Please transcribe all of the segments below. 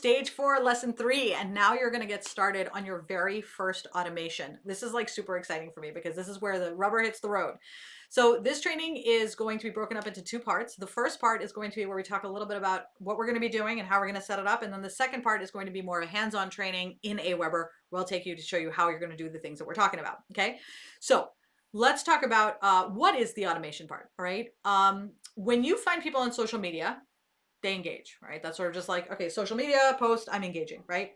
stage 4, lesson 3, and now you're going to get started on your very first automation. This is like super exciting for me because this is where the rubber hits the road. So this training is going to be broken up into 2 parts. The first part is going to be where we talk a little bit about what we're going to be doing and how we're going to set it up. And then the second part is going to be more of a hands-on training in Aweber, where I'll take you to show you how you're going to do the things that we're talking about. Okay. So let's talk about what is the automation part. All right. When you find people on social media, they engage, right? That's sort of just like, okay, social media post, I'm engaging, right?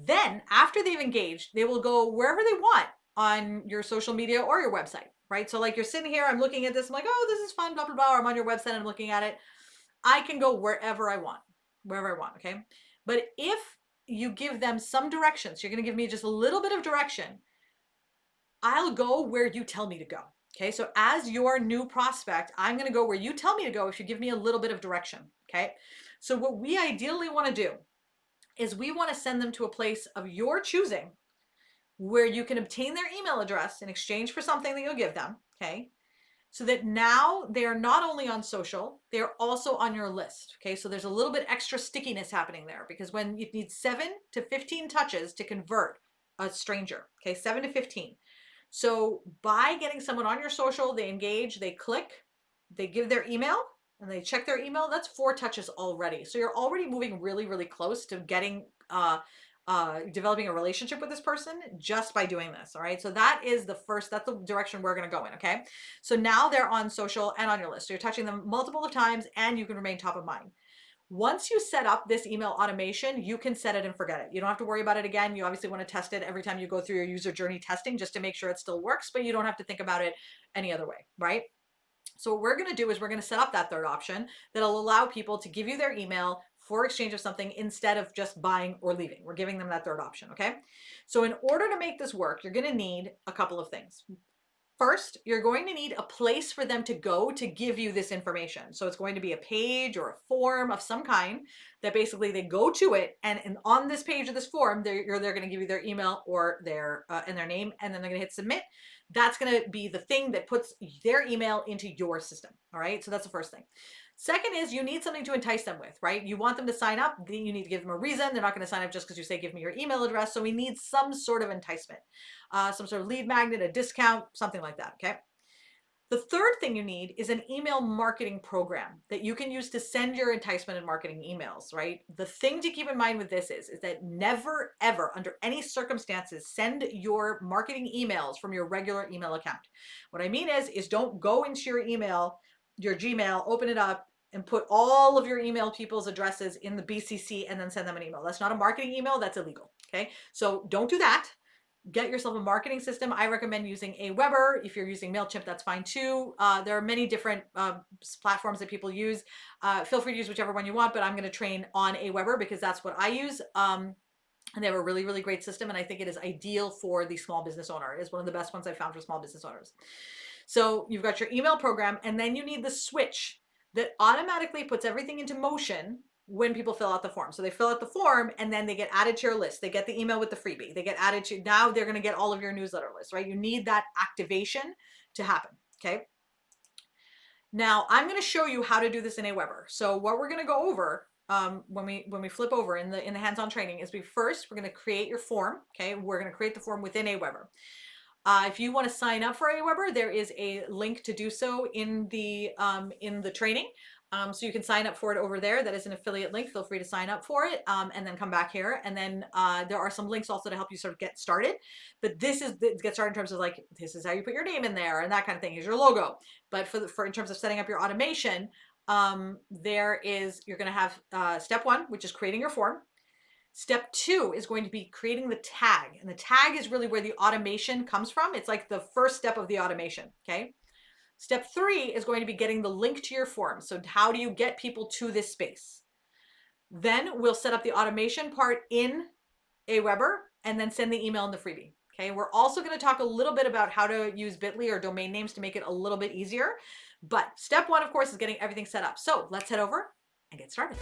Then after they've engaged, they will go wherever they want on your social media or your website, right? So like you're sitting here, I'm looking at this, I'm like, oh, this is fun, blah, blah, blah. Or I'm on your website, I'm looking at it. I can go wherever I want, okay? But if you give them some directions, you're going to give me just a little bit of direction, I'll go where you tell me to go. Okay, so as your new prospect, I'm going to go where you tell me to go if you give me a little bit of direction. Okay, so what we ideally want to do is we want to send them to a place of your choosing where you can obtain their email address in exchange for something that you'll give them. Okay, so that now they are not only on social, they're also on your list. Okay, so there's a little bit extra stickiness happening there because when you need 7 to 15 touches to convert a stranger, okay, 7 to 15. So by getting someone on your social, they engage, they click, they give their email, and they check their email, that's 4 touches already. So you're already moving really, really close to getting, developing a relationship with this person just by doing this. All right. So that is that's the direction we're going to go in. Okay. So now they're on social and on your list. So you're touching them multiple of times and you can remain top of mind. Once you set up this email automation, you can set it and forget it. You don't have to worry about it again. You obviously want to test it every time you go through your user journey testing just to make sure it still works, but you don't have to think about it any other way, right? So what we're going to do is we're going to set up that third option that'll allow people to give you their email for exchange of something instead of just buying or leaving. We're giving them that third option, okay? So in order to make this work, you're going to need a couple of things. First, you're going to need a place for them to go to give you this information. So it's going to be a page or a form of some kind that basically they go to it, and on this page of this form, they're going to give you their email or their and their name, and then they're going to hit submit. That's going to be the thing that puts their email into your system. All right, so that's the first thing. Second is you need something to entice them with, right? You want them to sign up, then you need to give them a reason. They're not going to sign up just because you say, give me your email address. So we need some sort of enticement, some sort of lead magnet, a discount, something like that, okay? The third thing you need is an email marketing program that you can use to send your enticement and marketing emails, right? The thing to keep in mind with this is that never, ever, under any circumstances, send your marketing emails from your regular email account. What I mean is don't go into your email, your Gmail, open it up, and put all of your email people's addresses in the BCC and then send them an email. That's not a marketing email, that's illegal, okay? So don't do that. Get yourself a marketing system. I recommend using Aweber. If you're using MailChimp, that's fine too. There are many different platforms that people use. Feel free to use whichever one you want, but I'm going to train on Aweber because that's what I use. And they have a really, really great system. And I think it is ideal for the small business owner. It is one of the best ones I've found for small business owners. So you've got your email program, and then you need the switch that automatically puts everything into motion when people fill out the form. So they fill out the form and then they get added to your list. They get the email with the freebie. They get added to, now they're going to get all of your newsletter lists, right? You need that activation to happen. Okay. Now I'm going to show you how to do this in Aweber. So what we're going to go over when we flip over in the hands-on training is we're going to create your form. Okay. We're going to create the form within Aweber. If you want to sign up for Aweber, there is a link to do so in the training. So you can sign up for it over there. That is an affiliate link. Feel free to sign up for it and then come back here. And then there are some links also to help you sort of get started. But this is get started in terms of like, this is how you put your name in there and that kind of thing. Here's your logo. But for in terms of setting up your automation, you're going to have step 1, which is creating your form. Step 2 is going to be creating the tag. And the tag is really where the automation comes from. It's like the first step of the automation, okay? Step 3 is going to be getting the link to your form. So how do you get people to this space? Then we'll set up the automation part in Aweber and then send the email and the freebie. Okay, we're also going to talk a little bit about how to use Bitly or domain names to make it a little bit easier. But step 1, of course, is getting everything set up. So let's head over and get started.